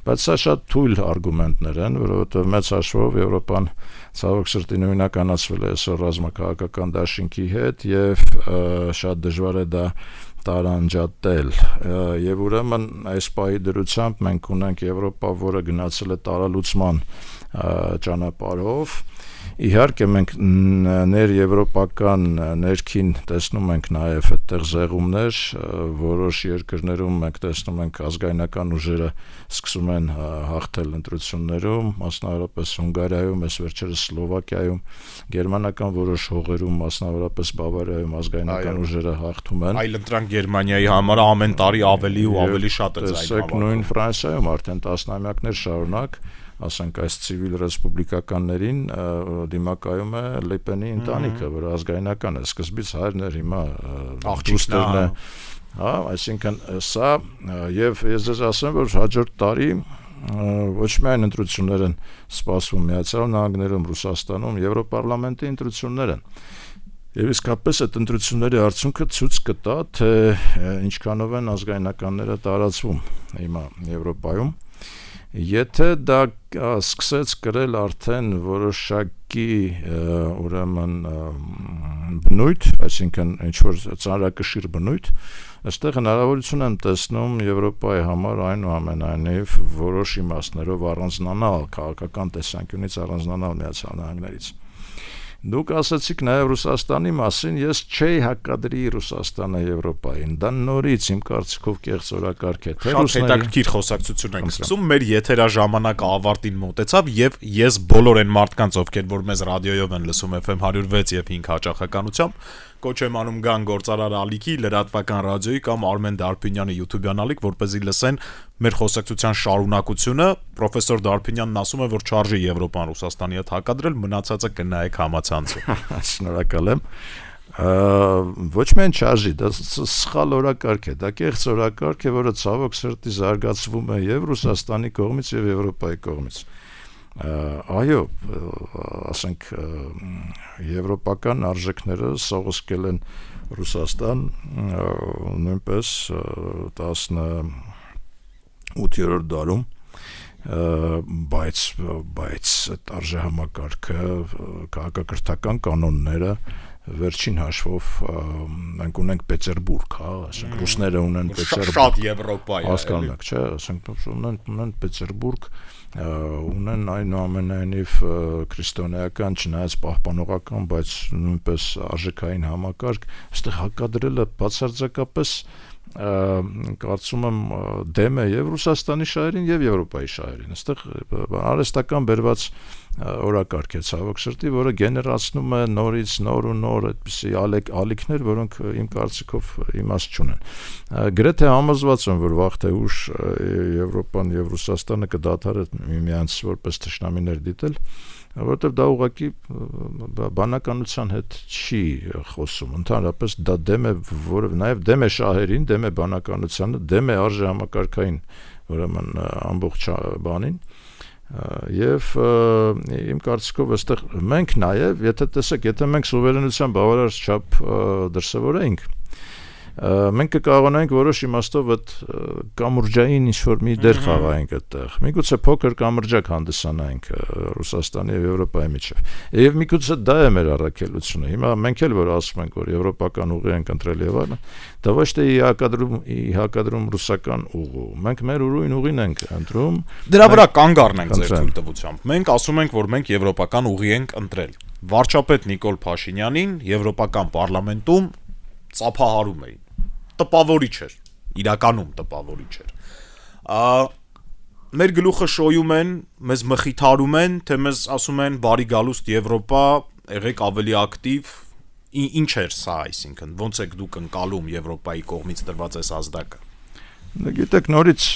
[SPEAKER 2] բայց սա շատ թույլ արգումենտներ են, որովհետեւ մեծ հաշվով Եվրոպան ցավոք սրտի նույնականացվել է այսօր ռազմաքաղաքական դաշինքի հետ եւ շատ դժվար է դա տարանջատել եւ ուրեմն այս պահի դրությամբ մենք ունենք Եվրոպա, որը գնացել է տարալուծման ճանապարհով, իհարկե մենք ներեվրոպական ներքին տեսնում ենք նաև այդտեղ զեղումներ, որոշ երկրներում մենք տեսնում ենք ազգայնական ուժերը սկսում են հաղթել ընտրություններում, մասնավորապես Հունգարիայում, այս վերջերս Սլովակիայում, գերմանական որոշ հողերում, մասնավորապես Բավարիայում ազգայնական ուժերը հաղթում են։
[SPEAKER 1] Այլընտրանք Գերմանիայի համար ամեն տարի ավելի ու ավելի շատ է
[SPEAKER 2] տեսեք նույն Ֆրանսիայում արդեն տասնամյակներ շարունակ ասենք այս ցիվիլ ռեսպուբլիկականներին դիմակայում է Լեպենի ընտանիքը, որը ազգայնական է, սկզբից հայրն էր, հիմա դուստերն է, հա, այսինքն սա եւ ես ձեզ ասեմ, որ հաջորդ տարի ոչ միայն ընտրություններ են սպասվում Միացյալ Նահանգներում, Ռուսաստանում, Եվրոպարլամենտի ընտրություններ են։ Եվ իսկապես այդ ընտրությունների արդյունքը ցույց կտա, թե ինչքանով են ազգայնականները տարածվում հիմա Եվրոպայում։ Եթե դա սկսեց կրել արդեն որոշակի ուրեմն բնույթ, այսինքն ինչ-որ ծանրակշիռ բնույթ, այստեղ հնարավորություն եմ տեսնում Եվրոպայի համար այնուամենայնիվ որոշ իմաստներով առանձնանալ, քաղաքական տեսանկյունից առանձնանալ Միացյալ Նահանգներից։ Դուք ասացիք նաև Ռուսաստանի մասին, ես չէի հակադրի Ռուսաստանը Եվրոպային, դա նորից իմ կարծիքով կեղծ օրակարգ է, թե
[SPEAKER 1] Շատ հետաքրքիր խոսակցություն ենք սկսում, մեր եթերաժամանակը ավարտին մոտեցավ եւ ես բոլոր այն մարդկանց, ովքեր որ մեզ ռադիոյով են լսում FM 106 եւ 5 հաճախականությամբ, կոչ եմ անում գան գործարար ալիքի լրատվական ռադիոյի կամ Արմեն Դարփինյանի YouTube-յան ալիք, որպեսզի լսեն մեր խոսակցության շարունակությունը։ Պրոֆեսոր Դարփինյանն ասում է, որ չարժի Եվրոպան Ռուսաստանի հետ հակադրել, մնացածը կնայեք համացանցում։
[SPEAKER 2] Շնորհակալ եմ։ Ոչ միայն չարժի, դա սխալ օրակարգ է, դա կեղծ օրակարգ է, որը ցավոք սրտի զարգացվում է եւ Ռուսաստանի կողմից եւ Եվրոպայի կողմից։ Այո, ասենք եվրոպական արժեքները սողոսկել են Ռուսաստան նույնպես 18-րդ դարում, բայց այդ արժեհամակարգը, քաղաքակրթական կանոնները վերջին հաշվով մենք ունենք Պետերբուրգ, հա, ասենք ռուսները ունեն Պետերբուրգ,
[SPEAKER 1] շատ Եվրոպա է,
[SPEAKER 2] հասկանում եք, չէ, ասենք ունեն Պետերբուրգ, ունեն այնուամենայնիվ քրիստոնեական, չնայած պահպանողական, բայց նույնպես արժեքային համակարգ, այստեղ հակադրելը բացարձակապես կարծում եմ դեմ է եւ Ռուսաստանի շահերին եւ Եվրոպայի շահերին։ Այստեղ արհեստական բերված օրակարգ է ցավոք սրտի, որը գեներացնում է նորից նոր ու նոր այդպիսի ալիքներ, որոնք իմ կարծիքով իմաստ չունեն։ Գրեթե համոզված եմ, որ վաղ թե ուշ Եվրոպան եւ Ռուսաստանը կդադարեն միմյանց որպես թշնամիներ դիտել, որովհետև դա ուղղակի բանականության հետ չի խոսում, ընդհանրապես դա դեմ է, որը նաև դեմ է շահերին, դեմ է բանականությանը, դեմ է արժեհամակարգային, ուրեմն ամբողջ բանին, եւ իմ կարծիքով այստեղ մենք նաև, եթե մենք սուվերենության բավարար չափ դրսևորենք, մենք կկարողանանք որոշ իմաստով այդ կամուրջային ինչ-որ մի դեր խաղայինք այդտեղ։ Միգուցե փոքր կամրջակ հանդիսանանք Ռուսաստանի եւ Եվրոպայի միջև։ Եվ միգուցե դա է մեր առաքելությունը։ Հիմա մենք էլ որ ասում ենք, որ եվրոպական ուղի ենք ընտրել եւ այլն, դա ոչ թե հակադրում ռուսական ուղու։ Մենք մեր ուրույն ուղին ենք ընտրում։
[SPEAKER 1] Դրա վրա կանգ առնենք ձեր թույլտվությամբ։ Մենք ասում ենք, որ մենք եվրոպական ուղի ենք ընտրել։ Վարչապետ Նիկոլ Փաշինյանին եվրոպական պարլամենտում ծափահարում էին։ Տպավորիչ էր, իրականում տպավորիչ էր։ Մեր գլուխը շոյում են, մեզ մխիթարում են, թե մեզ ասում են բարի գալուստ Եվրոպա, եղեք ավելի ակտիվ, ինչ էր սա, այսինքն, ոնց եք դուք ընկալում Եվրոպայի կողմից տրված այս ազդակը։
[SPEAKER 2] Գիտեք, նորից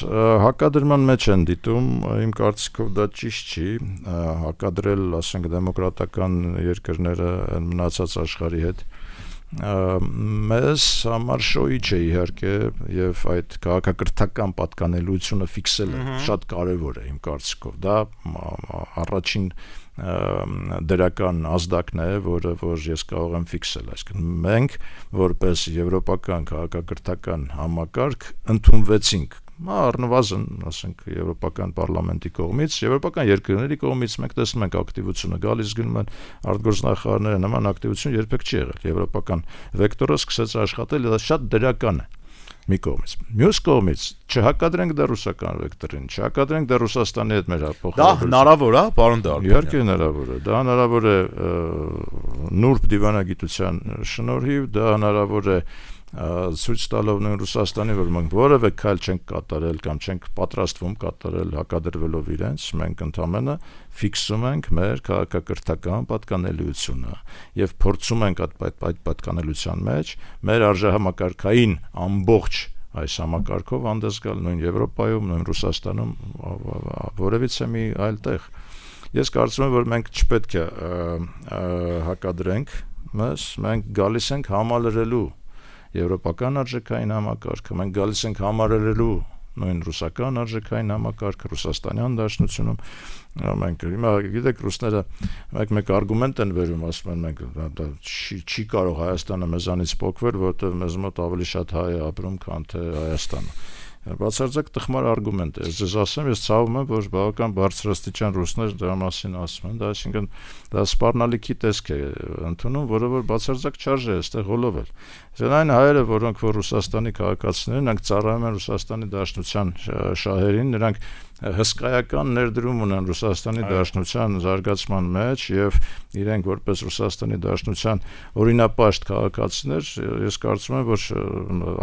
[SPEAKER 2] հակադրման մեջ են դիտում, իմ կարծիքով դա ճիշտ չի, հակադրել, ասենք, դեմոկրատական երկրները մնացած աշխարհի հետ։ Մեզ համար շոյիչ է իհարկե եւ այդ քաղաքակրթական պատկանելիությունը ֆիքսելը շատ կարեւոր է իմ կարծիքով։ Դա առաջին դրական ազդակն է, որ ես կարող եմ ֆիքսել, այսինքն մենք որպես եվրոպական քաղաքակրթական համակարգ ընդունվեցինք առնվազն, ասենք, եվրոպական պարլամենտի կողմից, եվրոպական երկրների կողմից մենք տեսնում ենք ակտիվությունը գալիս գնում են արտգործնախարարները, նման ակտիվություն երբեք չի եղել։ Եվրոպական վեկտորը սկսեց աշխատել, դա շատ դրական է մի կողմից։ Մյուս կողմից չհակադրենք դա ռուսական վեկտորին, չհակադրենք դա Ռուսաստանի հետ մեր
[SPEAKER 1] Դա
[SPEAKER 2] փոխհատուցում։
[SPEAKER 1] հնարավոր է, պարոն Դարբյան։
[SPEAKER 2] Իհարկե հնարավոր է։ Դա հնարավոր է նուրբ դիվանագիտության շնորհիվ, դա հնարավոր է ցույց տալով նույն Ռուսաստանի, որ մենք որևէ քայլ չենք կատարել կամ չենք պատրաստվում կատարել հակադրվելով իրենց, մենք ընդհանրապես ֆիքսում ենք մեր քաղաքակրթական պատկանելիությունը եւ փորձում ենք այդ պատկանելիության մեջ մեր արժեհամակարգային ամբողջ այս համակարգով հանդես գալ նույն Եվրոպայում, նույն Ռուսաստանում, որևիցե մի այլ տեղ։ Ես կարծում եմ, որ մենք չպետք է հակադրենք, մենք գալիս ենք համալրելու եվրոպական արժեքային համակարգը, մենք գալիս ենք համարելու նույն ռուսական արժեքային համակարգը, Ռուսաստանյան դաշնությունում, մենք հիմա գիտեք ռուսները մեկ արգումենտ են վերում, ասում են մենք դա չի կարող Հայաստանը մեզանից փոխվել, որովհետև մեզ մոտ ավելի շատ հայ է ապրում, քան թե Հայաստանը։ Բացարձակ տխմար արգումենտ է։ Ես ասեմ, ես ցավում եմ, որ բավական բարձրաստիճան ռուսներ դրա մասին ասում են, դա այսինքն դա սպառնալիքի տեսք է ընդունում, որը որ բացարձակ չարժե է այստեղ հոլովել։ Այն հայերը, որոնք որ Ռուսաստանի քաղաքացիներն են, նրանք ծառայում են Ռուսաստանի Դաշնության շահերին, նրանք հսկայական ներդրում ունեն Ռուսաստանի Դաշնության զարգացման մեջ եւ իրենք որպես Ռուսաստանի Դաշնության օրինապաշտ քաղաքացիներ, ես կարծում եմ, որ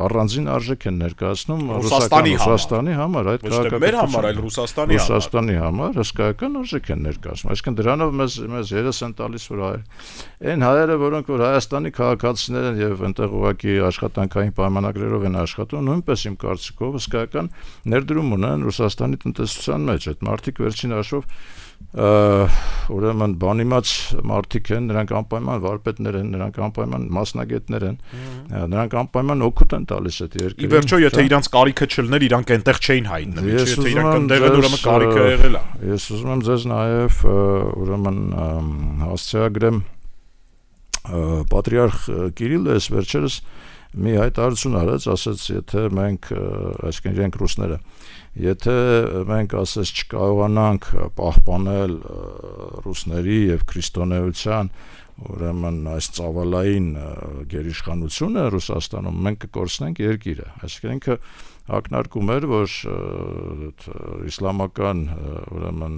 [SPEAKER 2] առանձին արժեք են ներկայացնում Ռուսաստանի համար, այդ
[SPEAKER 1] քաղաքացիներ համար, այլ
[SPEAKER 2] Ռուսաստանի համար հսկայական արժեք են ներկայացնում։ Այսինքն դրանով մեզ երես են տալիս, որ այն հայերը, որոնք որ Հայաստանի քաղաքացիներ են եւ այնտեղ ուղղակի աշխատանքային պայմանագրերով են աշխատում, նույնպես իմ կարծիքով հսկայական ներդրում ունեն Ռուսաստանի տնտեսության մեջ։ Այդ մարդիկ վերջին հաշվով ուրեմն բանիմաց մարդիկ են, նրանք անպայման վարպետներ են, նրանք անպայման մասնագետներ են, նրանք անպայման օգուտ են տալիս այդ երկրին։
[SPEAKER 1] Ի վերջո, եթե իրանց կարիքը չլներ, իրանք այնտեղ չէին հայտնվի, եթե իրանք այնտեղ են, ուրեմն կարիքը եղել է։
[SPEAKER 2] Ես ուզում եմ ձեզ նաև ուրեմն հասցեագրեմ Պատրիարխ Կիրիլը այս վերջերս մի հայտարարություն արեց, ասաց, եթե մենք, այսինքն իրենք ռուսները, եթե մենք ասես չկարողանանք պահպանել ռուսների եւ քրիստոնեության ուրեմն այս ծավալային գերիշխանությունը Ռուսաստանում, մենք կկորցնենք երկիրը։ Այսինքն ինքը ակնարկում էր, որ իսլամական ուրեմն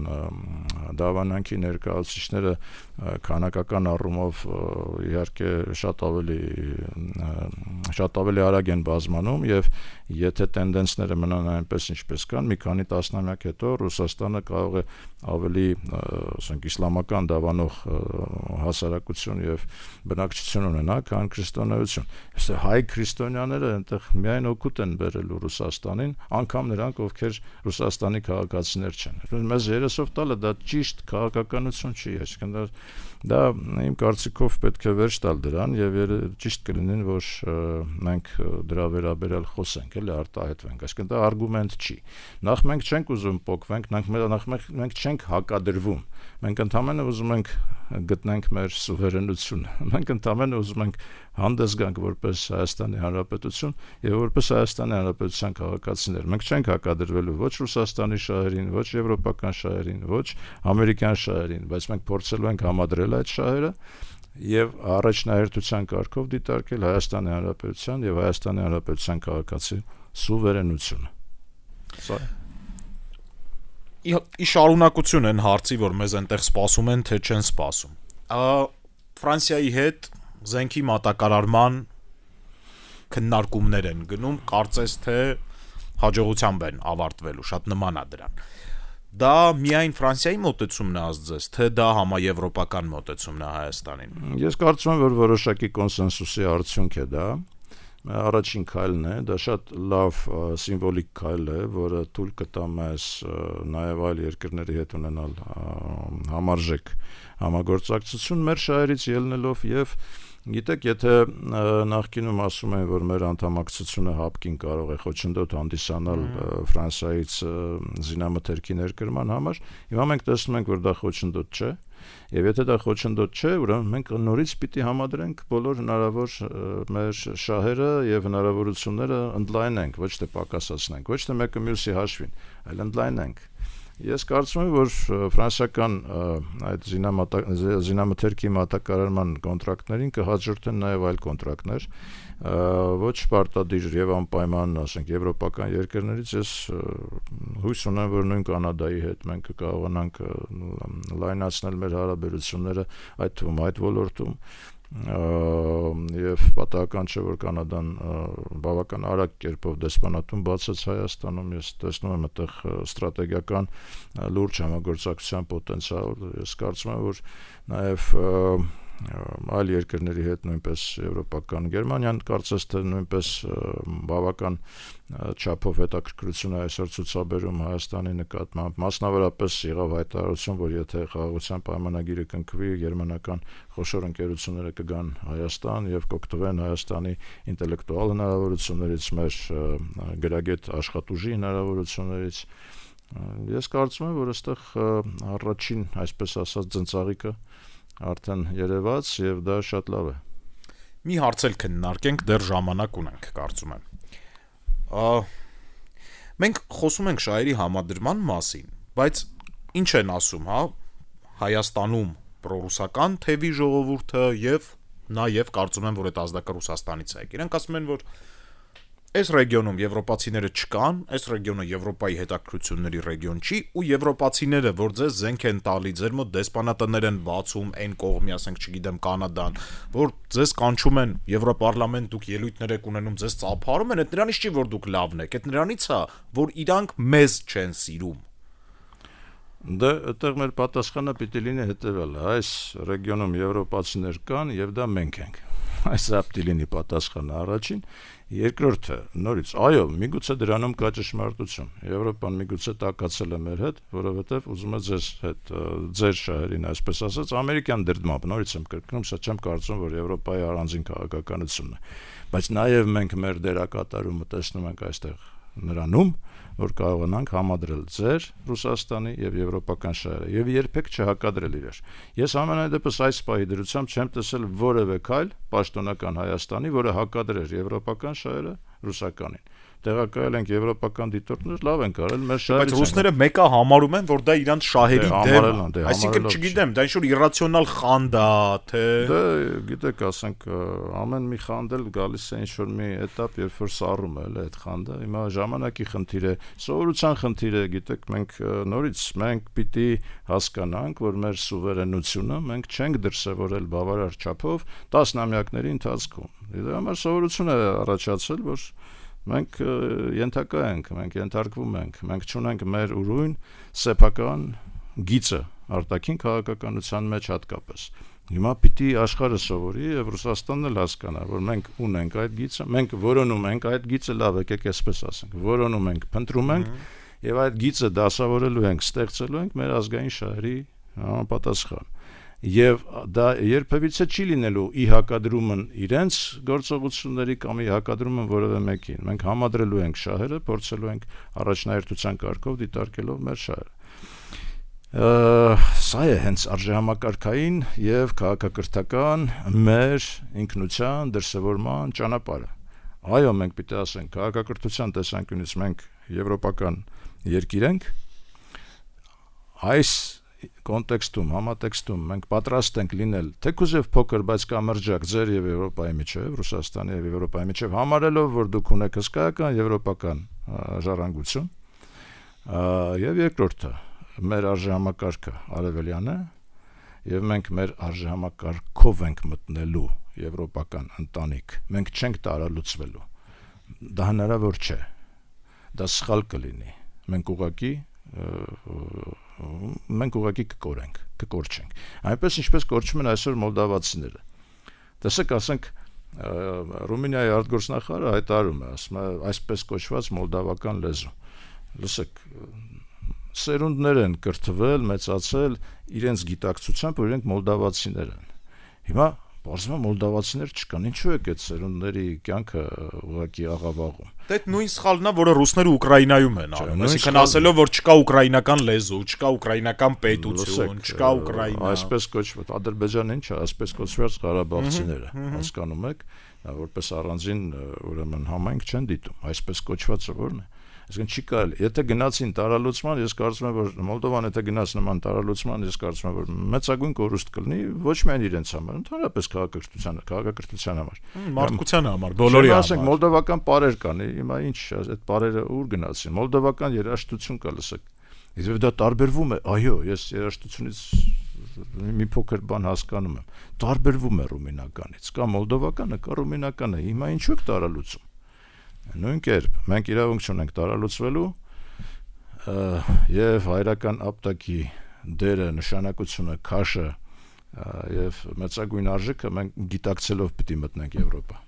[SPEAKER 2] դավանանքի ներկայացուցիչները քանակական առումով իհարկե շատ ավելի արագ են բազմանում եւ եթե տենդենսները մնան այնպես ինչպես կան, մի քանի տասնամյակ հետո Ռուսաստանը կարող է ավելի, ասենք, իսլամական դավանող հասարակություն եւ բնակչություն ունենա, քան քրիստոնեություն։ Իսկ հայ քրիստոնյաները այնտեղ միայն օգուտ են բերել Ռուսաստանին, անգամ նրանք, ովքեր Ռուսաստանի քաղաքացիներ չեն։ Մեզ երեսով տալը դա ճիշտ քաղաքականություն չի, այսինքն դա իմ կարծիքով պետք է վերջ տալ դրան եւ ճիշտ կլինի, որ մենք դրա վերաբերյալ խոսենք, էլի արտահայտվենք, այսինքն դա արգումենտ չի։ Նախ մենք չենք ուզում փոխվենք, մենք չենք հակադրվում։ Մենք ընդհանրապես ուզում ենք գտնենք մեր սուվերենությունը։ Մենք ընդհանրապես ուզում ենք հանդես գանք որպես Հայաստանի Հանրապետություն եւ որպես Հայաստանի Հանրապետության քաղաքացիներ։ Մենք չենք հակադրվելու ոչ Ռուսաստանի շահերին, ոչ եվրոպական շահերին, ոչ ամերիկյան շահերին, բայց մենք փորձելու ենք համադրել այդ շահերը եւ առաջնահերթության կարգով դիտարկել Հայաստանի Հանրապետության եւ Հայաստանի Հանրապետության քաղաքացի սուվերենությունը։ Սա
[SPEAKER 1] ի շարունակություն են հարցի, որ մեզ այնտեղ սպասում են, թե չեն սպասում։ Ֆրանսիայի հետ զենքի մատակարարման քննարկումներ են գնում, կարծես թե հաջողությամբ են ավարտվելու, շատ նման է դրան։ Դա միայն Ֆրանսիայի մոտեցումն է ազդես, թե դա համաեվրոպական մոտեցումն է Հայաստանին։
[SPEAKER 2] Ես կարծում եմ, որ որոշակի կոնսենսուսի արդյունք է դա։ Առաջին քայլն է, դա շատ լավ սիմվոլիկ քայլ է, որը թույլ կտա մեզ նաև այլ երկրների հետ ունենալ համարժեք համագործակցություն մեր շահերից ելնելով եւ գիտեք, եթե նախկինում ասում են, որ մեր անդամակցությունը հապկին կարող է խոչընդոտ հանդիսանալ Ֆրանսիայից զինամթերքի ներկրման համար, հիմա մենք տեսնում ենք, որ դա խոչընդոտ չէ։ Եվ եթե դա խոչընդոտ չէ, ուրեմն մենք նորից պիտի համադրենք բոլոր հնարավոր մեր շահերը եւ հնարավորությունները ընդլայնենք, ոչ թե պակասացնենք, ոչ թե մեկը մյուսի հաշվին, այլ ընդլայնենք։ Ես կարծում եմ, որ ֆրանսիական այդ զինամթերքի մատակարարման կոնտրակտներին կհաջորդեն նաև այլ կոնտրակտներ, ոչ պարտադիր եւ անպայման, ասենք, եվրոպական երկրներից ես հույս ունեմ, որ նույն Կանադայի հետ մենք կկարողանանք լայնացնել մեր հարաբերությունները այդ թվում, այդ ոլորտում եւ պատահական չէ, որ Կանադան բավական արագ կերպով դեսպանատուն բացեց Հայաստանում, ես տեսնում եմ այդտեղ ստրատեգիական լուրջ համագործակցության պոտենցիալ, ես կարծում եմ, որ նաեւ այլ երկրների հետ նույնպես եվրոպական Գերմանիան կարծես թե նույնպես բավական չափով հետաքրքրություն է այսօր ցուցաբերում Հայաստանի նկատմամբ, մասնավորապես եղավ հայտարարություն, որ եթե խաղաղության պայմանագիրը կնքվի, գերմանական խոշոր ընկերությունները կգան Հայաստան եւ կօգտվեն Հայաստանի ինտելեկտուալ հնարավորություններից, մեր գրագետ աշխատուժի հնարավորություններից։ Ես կարծում եմ, որ այստեղ առաջին, այսպես ասած, ծնծաղիկը արդեն երևաց եւ դա շատ լավ է։
[SPEAKER 1] Մի հարց էլ քննարկենք, դեռ ժամանակ ունենք, կարծում եմ։ Մենք խոսում ենք շահերի համադրման մասին, բայց ինչ են ասում, հա, Հայաստանում պրոռուսական թևի ժողովուրդը եւ նաեւ կարծում եմ, որ այդ ազդակը Ռուսաստանից է։ Իրենք ասում են, որ այս ռեգիոնում եվրոպացիները չկան, այս ռեգիոնը Եվրոպայի հետաքրքրությունների ռեգիոն չի, ու եվրոպացիները, որ ձեզ զենք են տալի, ձեր մոտ դեսպանատներ են բացում, այն կողմի, ասենք, չգիտեմ, Կանադան, որ ձեզ կանչում են Եվրոպարլամենտ, դուք ելույթներ եք ունենում, ձեզ ծափարում են, այդ նրանից չի, որ դուք լավն եք, այդ նրանից է, որ իրանք մեզ չեն սիրում։
[SPEAKER 2] Դա այդտեղ մեր պատասխանը պիտի լինի հետևյալը, այս ռեգիոնում եվրոպացիներ կան եւ դա մենք ենք։ Այս պիտի լինի պատասխանը առաջին, երկրորդը նորից, այո, միգուցե դրանում կա ճշմարտություն։ Եվրոպան միգուցե տակացել է մեր հետ, որովհետեւ ուզում է ձեզ հետ ձեր շահերին, այսպես ասած, ամերիկյան դրդմամբ, նորից եմ կրկնում, սա չեմ կարծում, որ Եվրոպայի առանձին քաղաքականությունն է, բայց նաեւ մենք մեր դերակատարումը տեսնում ենք այստեղ նրանում, որ կարողանանք համադրել ձեր Ռուսաստանի եւ եվրոպական շահերը եւ երբեք չհակադրել իրար։ Ես ամենայն դեպս այս պահի դրությամբ չեմ տեսել որևէ քայլ պաշտոնական Հայաստանի, որը հակադրեր եվրոպական շահերը ռուսականին։ Տեղակայել ենք եվրոպական դիտորդներ, լավ են կարել, մեր
[SPEAKER 1] Բայց
[SPEAKER 2] շահերից
[SPEAKER 1] ռուսները մեկը համարում են, որ դա իրանց շահերի դեմ է։ Այսինքն
[SPEAKER 2] համարելով
[SPEAKER 1] չգիտեմ, դա ինչ-որ իրացիոնալ խանդ է, թե
[SPEAKER 2] Դե գիտեք, ասենք ամեն մի խանդ էլ գալիս է ինչ-որ մի этап, երբ որ սառում է այդ խանդը, հիմա ժամանակի խնդիր է, սովորության խնդիր է, գիտեք, մենք պիտի հասկանանք, որ մեր սուվերենությունը մենք չենք դրսևորել բավարար չափով տասնամյակների ընթացքում։ Դրա համար սովորություն է առաջացել, որ մենք ենթակա ենք, մենք ենթարկվում ենք, մենք չունենք մեր ուրույն սեփական գիծը արտաքին քաղաքականության մեջ հատկապես։ Հիմա պիտի աշխարհը սովորի եւ Ռուսաստանն էլ հասկանա, որ մենք ունենք այդ գիծը, մենք որոնում ենք այդ գիծը, լավ եկեք այսպես ասենք, որոնում ենք, փնտրում ենք եւ այդ գիծը դասավորելու ենք, ստեղծելու ենք մեր ազգային շահերի համապատասխան։ Եվ դա երբևիցե չի լինելու ի հակադրումն իրենց գործողությունների կամ ի հակադրումն որևէ մեկին։ Մենք համադրելու ենք շահերը, փորձելու ենք առաջնահերթության կարգով դիտարկելով մեր շահերը։ Սա է հենց արժեհամակարգային եւ քաղաքակրթական մեր ինքնության դրսևորման ճանապարհը։ Այո, մենք պիտի ասենք, քաղաքակրթության տեսանկյունից մենք եվրոպական երկիր ենք։ Այս կոնտեքստում, համատեքստում մենք պատրաստ ենք լինել թեկուզև փոքր, բայց կամրջակ ձեր եւ Եվրոպայի միջև, Ռուսաստանի եւ Եվրոպայի միջև, համարելով, որ դուք ունեք հսկայական եվրոպական ժառանգություն, եւ երկրորդը մեր արժեհամակարգը արևելյան է, եւ մենք մեր արժեհամակարգով ենք մտնելու եվրոպական ընտանիք, մենք չենք տարալուծվելու, դա հնարավոր չէ, դա սխալ կլինի, մենք ուղղակի կկորչենք, այնպես ինչպես կորչում են այսօր մոլդավացիները, տեսեք, ասենք, Ռումինիայի արտգործնախարարը հայտարարում է, ասում է, այսպես կոչված մոլդավական լեզու, լսեք, սերունդներ են կրթվել, մեծացել իրենց գիտակցությամբ, որ իրենք մոլդավացիներ են։ Հիմա բարձրացնում է մոլդավացիներ չկան, ինչու է այդ սերունդների կյանքը ուղղակի աղավաղում։
[SPEAKER 1] Դա այդ նույն սխալն է, որը ռուսները Ուկրաինայում են անում, այսինքն ասելով, որ չկա ուկրաինական լեզու, չկա ուկրաինական պետություն, չկա Ուկրաինա։
[SPEAKER 2] Այսպես կոչված Ադրբեջանը ինչ է, այսպես կոչված Ղարաբաղցիները, հասկանում եք, որպես առանձին ուրեմն համայնք չեն դիտում, այսպես կոչվածը ո՞րն է։ Այսինքն չի կարելի, եթե գնացին տարալուծման, ես կարծում եմ, որ Մոլդովան եթե գնաց նման տարալուծման, ես կարծում եմ, որ մեծագույն կորուստ կլինի ոչ միայն իրենց համար, ընդհանրապես քաղաքակրթության համար։
[SPEAKER 1] Մարդկության համար, բոլորի համար։
[SPEAKER 2] Ասենք մոլդովական պարեր կան, հիմա ինչ, այդ պարերը ուր գնացին։ Մոլդովական երաժշտություն կա, լսեք։ Իսկ դա տարբերվում է, այո, ես երաժշտությունից մի փոքր բան հասկանում եմ։ Տարբերվում է ռումինականից։ Կա մոլդովականը, կա ռումինականը։ Հիմա ինչու եք տարալուծում։ Նույն կերպ մենք իրավունք չունենք տարալուծվելու եւ հայրական ապտակի դերը, նշանակությունը, քաշը եւ մեծագույն արժեքը մենք գիտակցելով պիտի մտնենք Եվրոպա։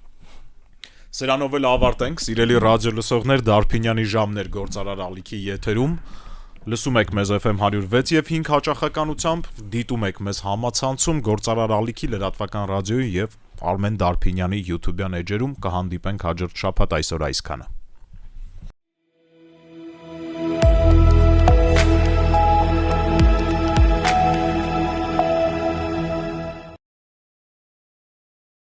[SPEAKER 1] Սրանով էլ ավարտենք, սիրելի ռադիո լսողներ, Դարփինյանի ժամներ գործարար ալիքի եթերում։ Լսում եք մեզ FM 106 եւ 5 հաճախականությամբ, դիտում եք մեզ համացանցում գործարար ալիքի լրատվական ռադիոյի եւ Արմեն Դարփինյանի YouTube-յան էջերում, կհանդիպենք հաջորդ շաբաթ այսօր այսքանը։